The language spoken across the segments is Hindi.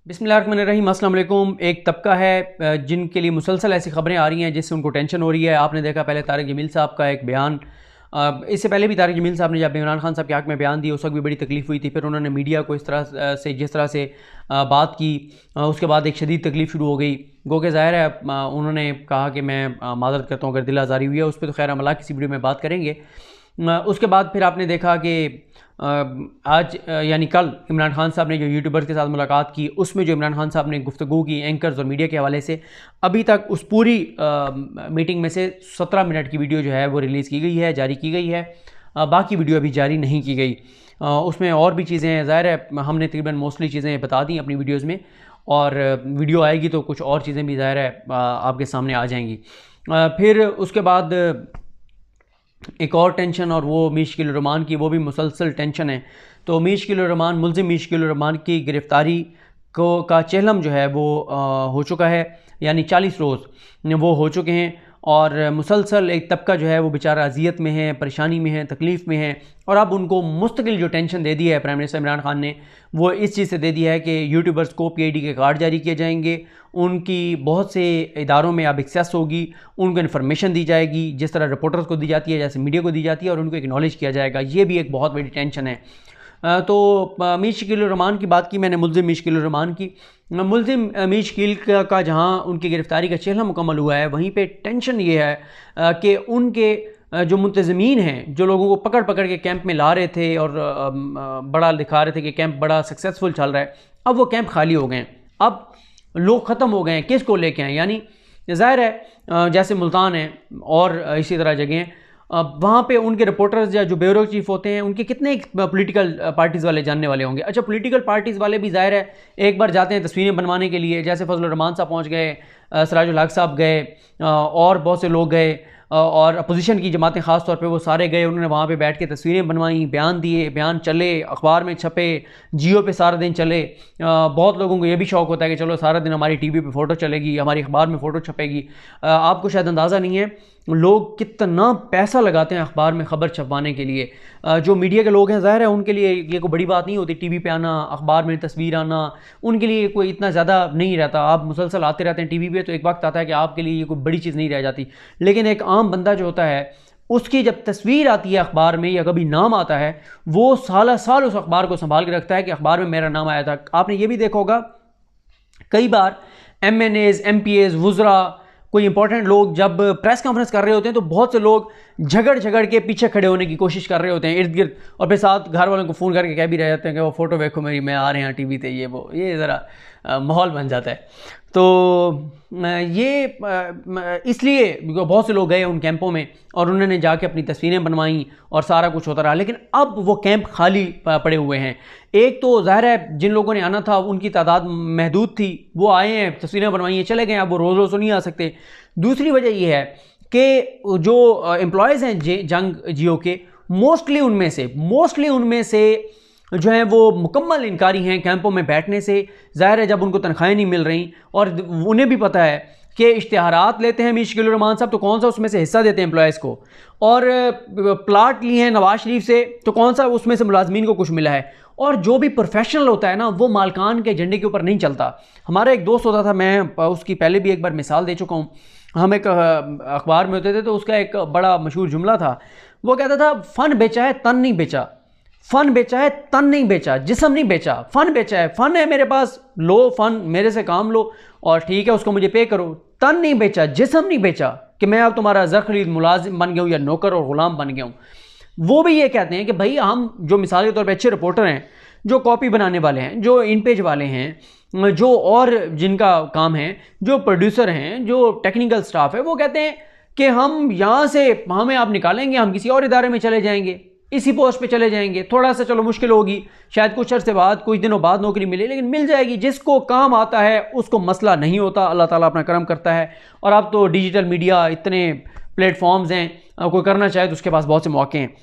बिस्मिल्लाहिर्रहमानिर्रहीम, अस्सलाम वालेकुम। एक तबका है जिनके लिए मुसलसल ऐसी खबरें आ रही हैं जिससे उनको टेंशन हो रही है। आपने देखा पहले तारिक जमील साहब का एक बयान, इससे पहले भी तारिक जमील साहब ने जब इमरान खान साहब के हक़ में बयान दिया उस वक्त भी बड़ी तकलीफ़ हुई थी। फिर उन्होंने मीडिया को इस तरह से जिस तरह से बात की, उसके बाद एक शदीद तकलीफ़ शुरू हो गई। गो के ज़ाहिर है उन्होंने कहा कि मैं माज़रत करता हूँ अगर दिल आज़ारी हुई है, उस पर तो खैर हम किसी वीडियो में बात करेंगे। उसके बाद फिर आपने देखा कि आज यानी कल इमरान खान साहब ने जो यूट्यूबर्स के साथ मुलाकात की, उसमें जो इमरान खान साहब ने गुफ्तगू की एंकर्स और मीडिया के हवाले से, अभी तक उस पूरी मीटिंग में से 17 मिनट की वीडियो जो है वो रिलीज़ की गई है, जारी की गई है। बाकी वीडियो अभी जारी नहीं की गई। उसमें और भी चीज़ें हैं, ज़ाहिर है हमने तकरीबन मोस्टली चीज़ें बता दी अपनी वीडियोज़ में, और वीडियो आएगी तो कुछ और चीज़ें भी ज़ाहिर है आपके सामने आ जाएंगी। फिर उसके बाद एक और टेंशन, और वो मीशकिल रहमान की, वो भी मुसलसल टेंशन है। तो मीशकिल रहमान, मुलज़िम मीशकिल रहमान की गिरफ़्तारी का चहलम जो है वो हो चुका है, यानी 40 रोज़ वो हो चुके हैं, और मुसलसल एक तबका जो है वो बेचारा अज़ियत में है, परेशानी में है, तकलीफ़ में है। और अब उनको मुस्तकिल जो टेंशन दे दी है प्राइम मिनिस्टर इमरान खान ने, वो इस चीज़ से दे दिया है कि यूट्यूबर्स को PID के कार्ड जारी किए जाएंगे, उनकी बहुत से इदारों में अब एक्सेस होगी, उनको इन्फॉर्मेशन दी जाएगी जिस तरह रिपोर्टर्स को दी जाती है, जैसे मीडिया को दी जाती है, और उनको एक्नॉलेज किया जाएगा। ये भी एक बहुत बड़ी टेंशन है। तो मीशकिल रहमान की बात की मैंने, मुलज़िम मीशकिल रहमान की। मुलज़िम मीशकिल का जहाँ उनकी गिरफ़्तारी का चहला मुकम्मल हुआ है, वहीं पे टेंशन ये है कि उनके जो मुंतज़मीन हैं, जो लोगों को पकड़ पकड़ के कैंप में ला रहे थे और बड़ा दिखा रहे थे कि कैंप बड़ा सक्सेसफुल चल रहा है, अब वो कैंप खाली हो गए हैं। अब लोग ख़त्म हो गए हैं, किसको लेके आए? यानी ज़ाहिर है जैसे मुल्तान है और इसी तरह जगह हैं, वहाँ पे उनके रिपोर्टर्स या जो ब्यूरो चीफ होते हैं, उनके कितने पॉलिटिकल पार्टीज़ वाले जानने वाले होंगे। अच्छा, पॉलिटिकल पार्टीज़ वाले भी ज़ाहिर है एक बार जाते हैं तस्वीरें बनवाने के लिए, जैसे फजल रहमान साहब पहुँच गए, सिराजुल हक साहब गए, और बहुत से लोग गए, और अपोजिशन की जमातें ख़ास तौर पे वो सारे गए। उन्होंने वहाँ पे बैठ के तस्वीरें बनवाई, बयान दिए, बयान चले, अखबार में छपे, जियो पे सारा दिन चले। बहुत लोगों को ये भी शौक़ होता है कि चलो सारा दिन हमारी TV पे फ़ोटो चलेगी, हमारी अखबार में फ़ोटो छपेगी। आपको शायद अंदाज़ा नहीं है लोग कितना पैसा लगाते हैं अखबार में ख़बर छपवाने के लिए। जो मीडिया के लोग हैं, ज़ाहिर है उनके लिए ये कोई बड़ी बात नहीं होती, TV पे आना, अखबार में तस्वीर आना, उनके लिए कोई इतना ज़्यादा नहीं रहता। आप मुसलसल आते रहते हैं TV पे, तो एक वक्त आता है कि आपके लिए ये कोई बड़ी चीज़ नहीं रह जाती। लेकिन एक आम बंदा जो होता है, उसकी जब तस्वीर आती है अखबार में या कभी नाम आता है, वो साल साल उस अखबार को संभाल के रखता है कि अखबार में मेरा नाम आया था। आपने ये भी देखा होगा कई बार MNAs, MPAs, वुज़रा, कोई इंपॉर्टेंट लोग जब प्रेस कॉन्फ्रेंस कर रहे होते हैं तो बहुत से लोग झगड़ के पीछे खड़े होने की कोशिश कर रहे होते हैं इर्द गिर्द, और फिर साथ घर वालों को फ़ोन करके कह भी रहे जाते हैं कि वो फ़ोटो देखो मेरी, मैं आ रहे हैं TV पे, ये वो, ये ज़रा माहौल बन जाता है। तो ये इसलिए बहुत से लोग गए उन कैंपों में और उन्होंने जाके अपनी तस्वीरें बनवाई और सारा कुछ होता रहा। लेकिन अब वो कैंप खाली पड़े हुए हैं। एक तो ज़ाहिर है जिन लोगों ने आना था उनकी तादाद महदूद थी, वो आए हैं, तस्वीरें बनवाई हैं, चले गए। अब वो रोज़ रोज़ तो नहीं आ सकते। दूसरी वजह यह है कि जो एम्प्लॉयज़ हैं जंग जियो के, मोस्टली उनमें से जो है वो मुकम्मल इनकारी हैं कैंपों में बैठने से। ज़ाहिर है जब उनको तनख्वाहें नहीं मिल रही, और उन्हें भी पता है कि इश्तिहारात लेते हैं मीशकिल रहमान साहब, तो कौन सा उसमें से हिस्सा देते हैं एम्प्लॉयज़ को, और प्लाट लिए हैं नवाज शरीफ से, तो कौन सा उसमें से मुलाजमीन को कुछ मिला है। और जो भी प्रोफेशनल होता है ना, वो मालकान के एजेंडे के ऊपर नहीं चलता। हमारा एक दोस्त होता था, मैं उसकी पहले भी एक बार मिसाल दे चुका हूँ, हम एक अखबार में होते थे तो उसका एक बड़ा मशहूर जुमला था। वो कहता था, फ़न बेचा है तन नहीं बेचा, फ़न बेचा है तन नहीं बेचा, जिस्म नहीं बेचा, फ़न बेचा है। फ़न है मेरे पास, लो फ़न, मेरे से काम लो और ठीक है उसको मुझे पे करो। तन नहीं बेचा, जिस्म नहीं बेचा कि मैं अब तुम्हारा ज़ख़रीद मुलाजिम बन गया हूँ या नौकर और ग़ुलाम बन गया हूँ। वो भी ये कहते हैं कि भाई हम जो मिसाल के तौर पर अच्छे रिपोर्टर हैं, जो कॉपी बनाने वाले हैं, जो इन पेज वाले हैं, जो और जिनका काम है, जो प्रोड्यूसर हैं, जो टेक्निकल स्टाफ है, वो कहते हैं कि हम यहाँ से, हमें आप निकालेंगे, हम किसी और इदारे में चले जाएंगे, इसी पोस्ट पे चले जाएंगे। थोड़ा सा चलो मुश्किल होगी, शायद कुछ अर्से बाद, कुछ दिनों बाद नौकरी मिले, लेकिन मिल जाएगी। जिसको काम आता है उसको मसला नहीं होता, अल्लाह ताला अपना करम करता है। और अब तो डिजिटल मीडिया, इतने प्लेटफॉर्म्स हैं, कोई करना चाहे तो उसके पास बहुत से मौके हैं।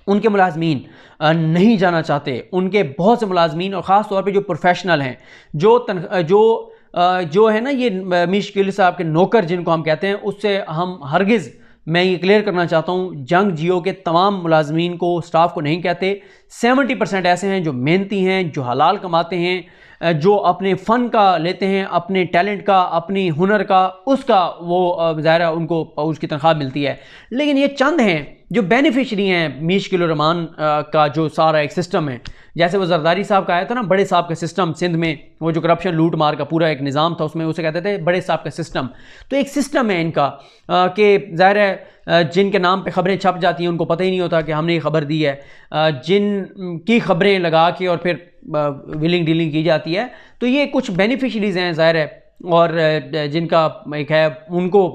उनके मुलाजमीन नहीं जाना चाहते, उनके बहुत से मुलाजमीन, और ख़ास तौर पे जो प्रोफेशनल हैं, जो है ना ये मीशकिल साहब के नौकर जिनको हम कहते हैं, उससे हम हरगिज़, मैं ये क्लियर करना चाहता हूँ, जंग जियो के तमाम मुलाजमीन को, स्टाफ को नहीं कहते। 70% ऐसे हैं जो मेहनती हैं, जो हलाल कमाते हैं, जो अपने फ़न का लेते हैं, अपने टैलेंट का, अपनी हुनर का, उसका वो ज़ाहिर है उनको उसकी तनख्वाह मिलती है। लेकिन ये चंद हैं जो बेनिफिशरी हैं मीशकिल रहमान का जो सारा एक सिस्टम है। जैसे वो जरदारी साहब का आया था ना, बड़े साहब का सिस्टम सिंध में, वो जो करप्शन लूट मार का पूरा एक निज़ाम था, उसमें उसे कहते थे बड़े साहब का सिस्टम। तो एक सिस्टम है इनका कि ज़ाहिर है जिनके नाम पे ख़बरें छप जाती हैं उनको पता ही नहीं होता कि हमने ये खबर दी है, जिन की ख़बरें लगा के और फिर विलिंग डीलिंग की जाती है। तो ये कुछ बेनिफिशरीज़ हैं ज़ाहिर है, और जिनका एक है उनको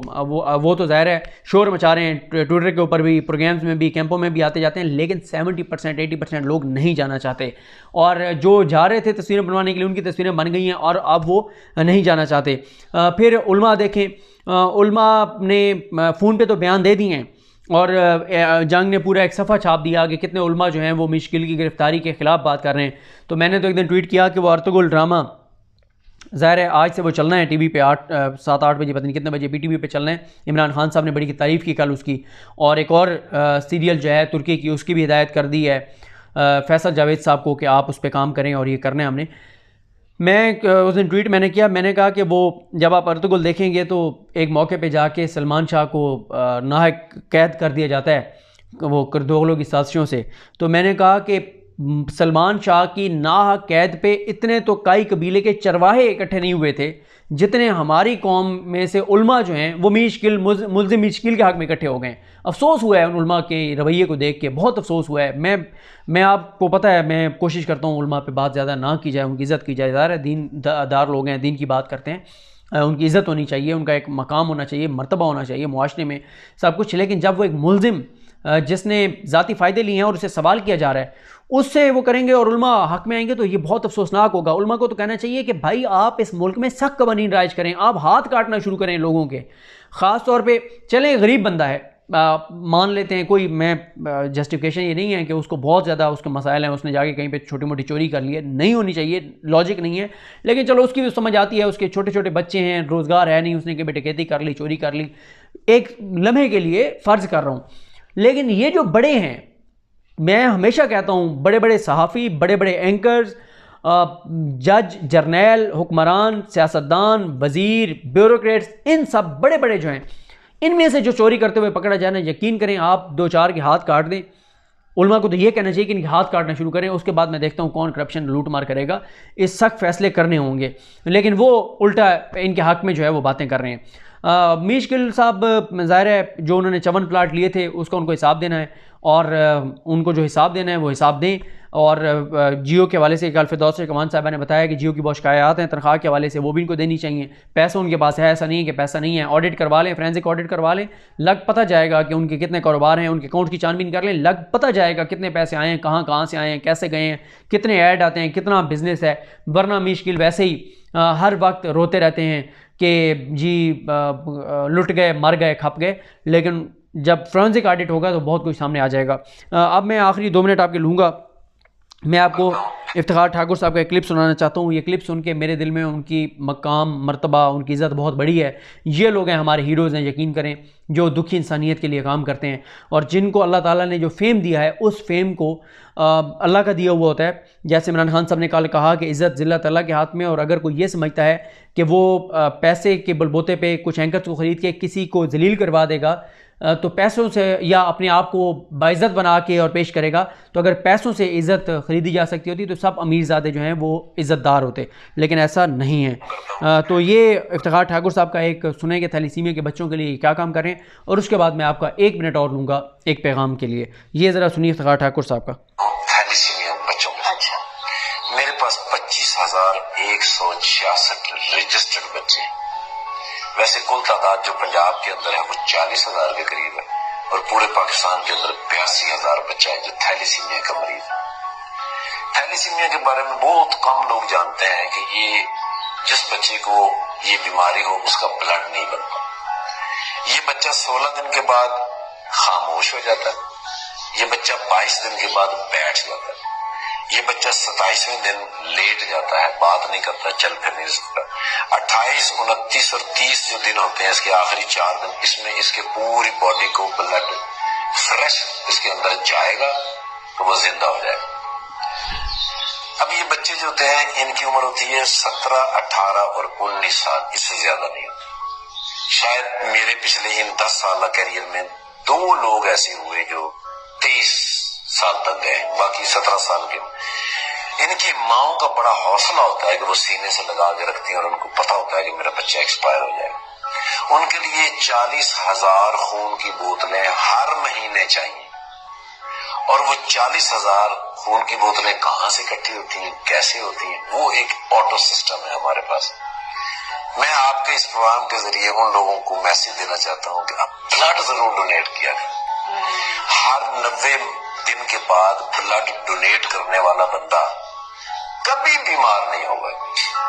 वो तो ज़ाहिर है शोर मचा रहे हैं, ट्विटर के ऊपर भी, प्रोग्राम्स में भी, कैंपों में भी आते जाते हैं। लेकिन 70% 80% लोग नहीं जाना चाहते, और जो जा रहे थे तस्वीरें बनवाने के लिए उनकी तस्वीरें बन गई हैं और अब वो नहीं जाना चाहते। फिर उलमा देखें, उलमा ने फ़ोन पे तो बयान दे दिए हैं, और जंग ने पूरा एक सफ़ा छाप दिया कि कितने उलमा जो हैं वो मिशकिल की गिरफ्तारी के ख़िलाफ़ बात कर रहे हैं। तो मैंने तो एक दिन ट्वीट किया कि वो अर्तुगरुल ड्रामा ज़ाहिर है आज से वो चलना है टीवी पे 7-8 बजे, पता नहीं कितने बजे PTV पे चलना है। इमरान खान साहब ने बड़ी तारीफ़ की कल उसकी, और एक और सीरियल जो है तुर्की की, उसकी भी हिदायत कर दी है फैसल जावेद साहब को कि आप उस पर काम करें, और ये करना है हमने। मैं उस दिन ट्वीट मैंने किया, मैंने कहा कि वो जब आप अर्तुगरुल देखेंगे तो एक मौके पे जाके सलमान शाह को नाहक कैद कर दिया जाता है वो करदोगलों की साजिशों से। तो मैंने कहा कि सलमान शाह की नाहक कैद पे इतने तो काई कबीले के चरवाहे इकट्ठे नहीं हुए थे जितने हमारी कौम में से उलमा जो हैं वो मीशकिल मुल्ज़िम मीशकिल के हक़ में इकट्ठे हो गए। अफसोस हुआ है उन उलमा के रवैये को देख के, बहुत अफसोस हुआ है। मैं आपको पता है मैं कोशिश करता हूँ उलमा पे बात ज़्यादा ना की जाए, उनकी इज़्ज़त की जाए। ज़ाहिर है दीनदार लोग हैं, दीन की बात करते हैं, उनकी इज़्ज़त होनी चाहिए, उनका एक मकाम होना चाहिए, मर्तबा होना चाहिए मुआशरे में, सब कुछ। लेकिन जब वो एक मुल्ज़िम जिसने ज़ाती फ़ायदे लिए हैं और उसे सवाल किया जा रहा है, उससे वो करेंगे और उलमा हक में आएंगे, तो ये बहुत अफसोसनाक होगा। उलमा को तो कहना चाहिए कि भाई आप इस मुल्क में सख्त कवानीन राइज करें, आप हाथ काटना शुरू करें लोगों के। ख़ास तौर पे चलें गरीब बंदा है, मान लेते हैं कोई, मैं जस्टिफिकेशन ये नहीं है कि उसको बहुत ज़्यादा उसके मसाइल हैं, उसने जाके कहीं पे छोटी मोटी चोरी कर ली है, नहीं होनी चाहिए, लॉजिक नहीं है। लेकिन चलो उसकी भी समझ आती है, उसके छोटे छोटे बच्चे हैं, रोज़गार है नहीं, उसने कहीं डकैती कर ली, चोरी कर ली, एक लम्हे के लिए फ़र्ज़ कर रहा हूँ। लेकिन ये जो बड़े हैं, मैं हमेशा कहता हूँ बड़े बड़े सहाफ़ी, बड़े बड़े एंकर्स, जज, जर्नैल, हुक्मरान, सियासतदान, वज़ीर, ब्यूरोक्रेट्स, इन सब बड़े बड़े जो हैं, इनमें से जो चोरी करते हुए पकड़ा जाए ना, यकीन करें आप 2-4 के हाथ काट दें। उलमा को तो ये कहना चाहिए कि इनके हाथ काटना शुरू करें, उसके बाद मैं देखता हूँ कौन करप्शन लूट मार करेगा, इस सख्त फैसले करने होंगे। लेकिन वो उल्टा इनके हक़ में जो है वो बातें कर रहे हैं। मीशकिल साहब ज़ाहिर है जो उन्होंने 54 प्लाट लिए थे उसका उनको हिसाब देना है, और उनको जो हिसाब देना है वो हिसाब दें। और जियो के हवाले से कल फिरदौस कमान साहबा ने बताया कि जियो की बहुत शिकायत हैं तनख्वाह के हवाले से, वो भी इनको देनी चाहिए। पैसा उनके पास है, ऐसा नहीं है कि पैसा नहीं है, ऑडिट करवा लें, फोरेंसिक ऑडिट करवा लें, लग पता जाएगा कि उनके कितने कारोबार हैं, उनके अकाउंट की छानबीन कर लें, लग पता जाएगा कितने पैसे आए हैं, कहाँ से आए हैं, कैसे गए हैं, कितने ऐड आते हैं, कितना बिजनेस है। वरना मीशकिल वैसे ही हर वक्त रोते रहते हैं कि जी लुट गए, मर गए, खप गए, लेकिन जब फोरेंसिक ऑडिट होगा तो बहुत कुछ सामने आ जाएगा। अब मैं आखिरी 2 मिनट आपके लूँगा। मैं आपको इफ्तिखार ठाकुर साहब का एक क्लिप सुनाना चाहता हूँ। ये क्लिप सुन के मेरे दिल में उनकी मकाम, मर्तबा, उनकी इज़्ज़त बहुत बड़ी है। ये लोग हैं हमारे हीरोज़ हैं, यकीन करें, जो दुखी इंसानियत के लिए काम करते हैं, और जिनको अल्लाह ताला ने जो फेम दिया है उस फेम को अल्लाह का दिया हुआ होता है। जैसे इमरान खान साहब ने कल कहा कि इज़्ज़त ज़िल्लत अल्लाह के हाथ में, और अगर कोई ये समझता है कि वो पैसे के बलबूते पे कुछ एंकर्स को ख़रीद के किसी को जलील करवा देगा, तो पैसों से या अपने आप को बाइज़्ज़त बना के और पेश करेगा, तो अगर पैसों से इज़्ज़त ख़रीदी जा सकती होती तो सब अमीरज़ादे जो हैं वो इज़्ज़तदार होते, लेकिन ऐसा नहीं है। तो ये इफ्तिखार ठाकुर साहब का एक सुनेंगे थैलीसीमिया के बच्चों के लिए क्या काम कर रहे हैं, और उसके बाद मैं आपका 1 मिनट और लूँगा एक पैगाम के लिए। ये ज़रा सुनिए इफ्तिखार ठाकुर साहब का। थैलीसीमिया बच्चों में अच्छा, मेरे पास 25,166 रजिस्टर्ड बच्चे हैं। वैसे कुल तादाद जो पंजाब के अंदर है वो 40,000 के करीब है, और पूरे पाकिस्तान के अंदर 82,000 बच्चा है जो थैलीसीमिया का मरीज है। थैलीसीमिया के बारे में बहुत कम लोग जानते हैं कि ये जिस बच्चे को ये बीमारी हो उसका ब्लड नहीं बनता। ये बच्चा 16 दिन के बाद खामोश हो जाता है, ये बच्चा 22 दिन के बाद बैठ जाता है, ये बच्चा 27वें दिन लेट जाता है, बात नहीं करता, चल फिर नहीं सकता। 28, 29 और 30 जो दिन होते हैं, इसके आखिरी 4 दिन, इसमें इसके पूरी बॉडी को ब्लड फ्रेश इसके अंदर जाएगा तो वो जिंदा हो जाएगा। अब ये बच्चे जो होते हैं इनकी उम्र होती है 17, 18 और 19 साल, इससे ज्यादा नहीं होती। शायद मेरे पिछले इन 10 साल करियर में 2 लोग ऐसे हुए जो 23 साल तक गए, बाकी 17 साल के। इनकी माओं का बड़ा हौसला होता है कि वो सीने से लगा के रखती हैं और उनको पता होता है कि मेरा बच्चा एक्सपायर हो जाएगा। उनके लिए 40,000 खून की बोतलें हर महीने चाहिए, और वो 40,000 खून की बोतलें कहाँ से इकट्ठी होती हैं, कैसे होती हैं, वो एक ऑटो सिस्टम है हमारे पास। मैं आपके इस प्रोग्राम के जरिए उन लोगों को मैसेज देना चाहता हूँ कि आप ब्लड जरूर डोनेट किया करें। हर 90 दिन के बाद ब्लड डोनेट करने वाला बंदा कभी बीमार नहीं होगा,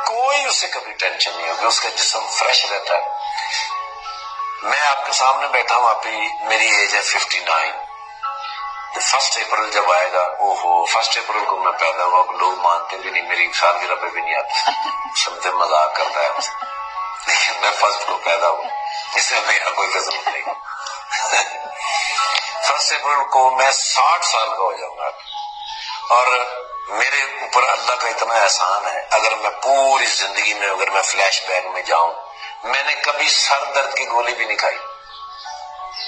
कोई उसे कभी टेंशन नहीं होगी, उसका जिस्म फ्रेश रहता है। मैं आपके सामने बैठा हूँ, अभी मेरी एज है 59। 1 अप्रैल जब आएगा, ओहो 1 अप्रैल को मैं पैदा हुआ, लोग मानते भी नहीं, मेरी सालगिरह पे भी नहीं आते, समझे मजाक करता है मुझसे, लेकिन मैं 1 को पैदा हुआ, इसमें मेरा कोई कसूर नहीं। 1 अप्रैल को मैं 60 साल का हो जाऊंगा, और मेरे ऊपर अल्लाह का इतना एहसान है, अगर मैं पूरी जिंदगी में अगर मैं फ्लैशबैक में जाऊं, मैंने कभी सर दर्द की गोली भी नहीं खाई,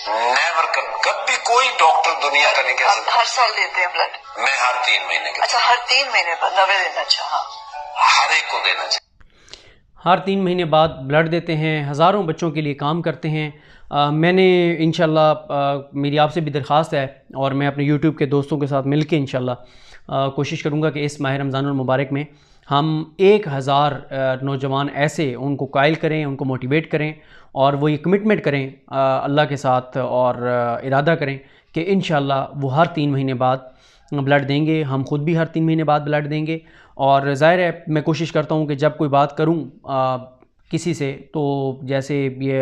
नेवर। कभी कोई डॉक्टर दुनिया का नहीं कह सकता। हर साल देते हैं ब्लड? मैं हर 3 महीने के। अच्छा, हर 3 महीने पर 90 दिन? अच्छा, हाँ, हर एक को देना चाहिए। हर 3 महीने बाद ब्लड देते हैं, हज़ारों बच्चों के लिए काम करते हैं। मैंने इंशाल्लाह मेरी आपसे भी दरख्वास्त है, और मैं अपने यूट्यूब के दोस्तों के साथ मिल के इंशाल्लाह कोशिश करूँगा कि इस माह रमज़ानुल मुबारक में हम 1000 नौजवान ऐसे उनको कायल करें, उनको मोटिवेट करें, और वो ये कमिटमेंट करें अल्लाह के साथ, और इरादा करें कि इंशाल्लाह वो हर 3 महीने बाद ब्लड देंगे। हम ख़ुद भी हर 3 महीने बाद ब्लड देंगे। और ज़ाहिर है मैं कोशिश करता हूँ कि जब कोई बात करूँ किसी से, तो जैसे ये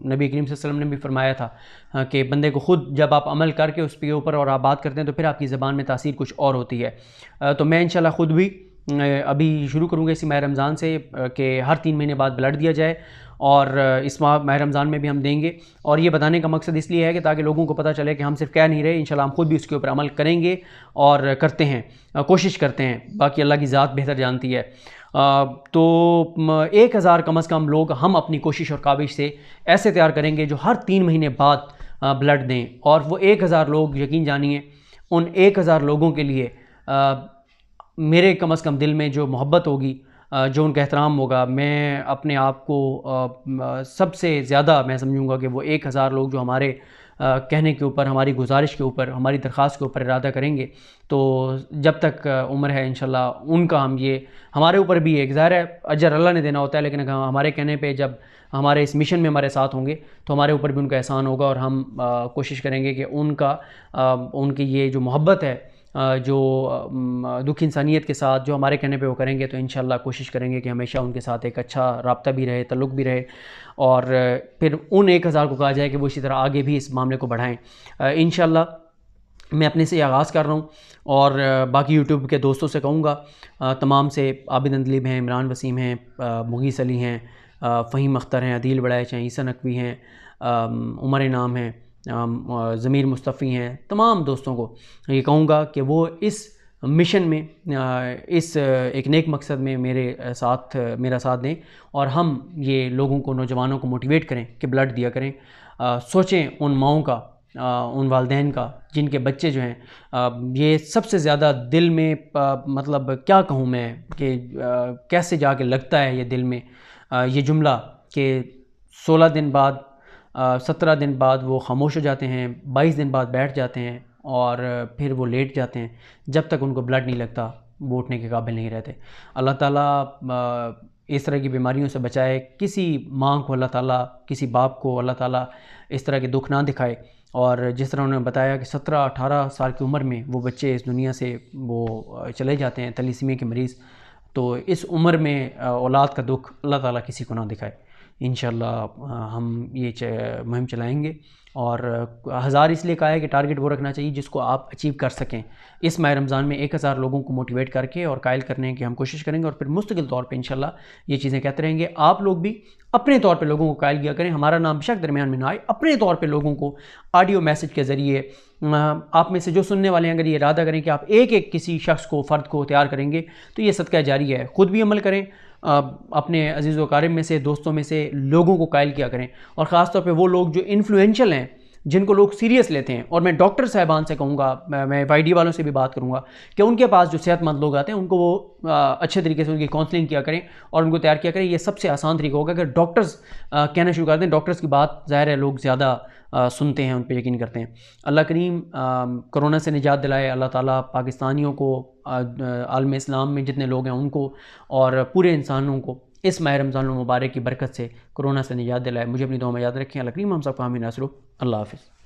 नबी करीम सल्लल्लाहु अलैहि वसल्लम ने भी फरमाया था कि बंदे को ख़ुद जब आप अमल करके उसके ऊपर और आप बात करते हैं तो फिर आपकी ज़बान में तासीर कुछ और होती है। तो मैं इंशाल्लाह ख़ुद भी अभी शुरू करूँगा इसी माह रमज़ान से कि हर 3 महीने बाद ब्लड दिया जाए, और इस माह रमज़ान में भी हम देंगे। और ये बताने का मकसद इसलिए है कि ताकि लोगों को पता चले कि हम सिर्फ कह नहीं रहे, इंशाल्लाह हम खुद भी उसके ऊपर अमल करेंगे और करते हैं, कोशिश करते हैं। बाकी अल्लाह की ज़ात बेहतर जानती है। तो 1000 कम अज़ कम लोग हम अपनी कोशिश और काविश से ऐसे तैयार करेंगे जो हर 3 महीने बाद ब्लड दें। और वो 1000 लोग, यकीन जानिए, उन 1000 लोगों के लिए मेरे कम अज़ कम दिल में जो मोहब्बत होगी, जो उनका एहतराम होगा, मैं अपने आप को सबसे ज़्यादा मैं समझूंगा कि वो 1000 लोग जो हमारे कहने के ऊपर, हमारी गुजारिश के ऊपर, हमारी दरख्वास्त के ऊपर इरादा करेंगे, तो जब तक उम्र है इंशाल्लाह उनका हम ये हमारे ऊपर भी एक ज़ाहिर है अजर अल्लाह ने देना होता है, लेकिन हमारे कहने पे जब हमारे इस मिशन में हमारे साथ होंगे तो हमारे ऊपर भी उनका एहसान होगा, और हम कोशिश करेंगे कि उनकी ये जो मोहब्बत है, जो दुख इंसानियत के साथ जो हमारे कहने पे वो करेंगे, तो इंशाल्लाह कोशिश करेंगे कि हमेशा उनके साथ एक अच्छा राब्ता भी रहे, तल्लुक़ भी रहे, और फिर उन 1000 को कहा जाए कि वो इसी तरह आगे भी इस मामले को बढ़ाएं। इंशाल्लाह मैं अपने से आगाज़ कर रहा हूँ, और बाकी यूट्यूब के दोस्तों से कहूँगा, तमाम से, आबिद अंदलीब हैं, इमरान वसीम हैं, मुगीस अली हैं, फ़हीम अख्तर हैं, अदील बड़ाइच हैं, ईसा नकवी हैं, उमर इनाम हैं, ज़मीर मुस्तफ़ी हैं, तमाम दोस्तों को ये कहूँगा कि वो इस मिशन में, इस एक नेक मकसद में मेरा साथ दें, और हम ये लोगों को, नौजवानों को मोटिवेट करें कि ब्लड दिया करें। सोचें उन माओं का, उन वालदैन का जिनके बच्चे जो हैं, ये सबसे ज़्यादा दिल में मतलब क्या कहूँ मैं कि कैसे जाके लगता है ये दिल में ये जुमला कि 16 दिन बाद, 17 दिन बाद वो खामोश हो जाते हैं, 22 दिन बाद बैठ जाते हैं, और फिर वो लेट जाते हैं। जब तक उनको ब्लड नहीं लगता वो उठने के काबिल नहीं रहते। अल्लाह ताला इस तरह की बीमारियों से बचाए। किसी माँ को अल्लाह ताला, किसी बाप को अल्लाह ताला इस तरह के दुख ना दिखाए। और जिस तरह उन्होंने बताया कि 17-18 साल की उम्र में वो बच्चे इस दुनिया से वो चले जाते हैं, थैलेसीमिया के मरीज़, तो इस उम्र में औलाद का दुख अल्लाह ताला किसी को ना दिखाए। इंशाल्लाह हम ये मुहिम चलाएँगे। और 1000 इसलिए कहा है कि टारगेट वो रखना चाहिए जिसको आप अचीव कर सकें। इस माह रमज़ान में 1000 लोगों को मोटिवेट करके और कायल करने की हम कोशिश करेंगे, और फिर मुस्तकिल तौर पे इंशाल्लाह ये चीज़ें कहते रहेंगे। आप लोग भी अपने तौर पे लोगों को कायल किया करें, हमारा नाम बेशक दरमियान में ना आए, अपने तौर पे लोगों को ऑडियो मैसेज के ज़रिए, आप में से जो सुनने वाले हैं अगर ये इरादा करें कि आप एक एक किसी शख्स को, फ़र्द को तैयार करेंगे तो ये सदका जारी है। ख़ुद भी अमल करें, अपने अजीज़ व अकारिब में से, दोस्तों में से लोगों को कायल किया करें, और ख़ास तौर पे वो लोग जो इन्फ्लुएंशियल हैं, जिनको लोग सीरियस लेते हैं। और मैं डॉक्टर साहबान से कहूँगा, मैं वाईडी वालों से भी बात करूँगा कि उनके पास जो सेहतमंद लोग आते हैं उनको वो अच्छे तरीके से उनकी काउंसलिंग किया करें और उनको तैयार किया करें। ये सबसे आसान तरीका होगा। अगर डॉक्टर्स कहना शुरू कर दें, डॉक्टर्स की बात ज़ाहिर है लोग ज़्यादा सुनते हैं, उन पर यकीन करते हैं। अल्लाह करीम कोरोना से निजात दिलाए। अल्लाह ताला पाकिस्तानियों को, आलम इस्लाम में जितने लोग हैं उनको, और पूरे इंसानों को इस माह रमज़ान मुबारक की बरकत से कोरोना से निजात दिलाए। मुझे अपनी दुआ में याद रखें। अल्लाह करीम हम सबको आमीन। अल्लाह हाफ़िज़।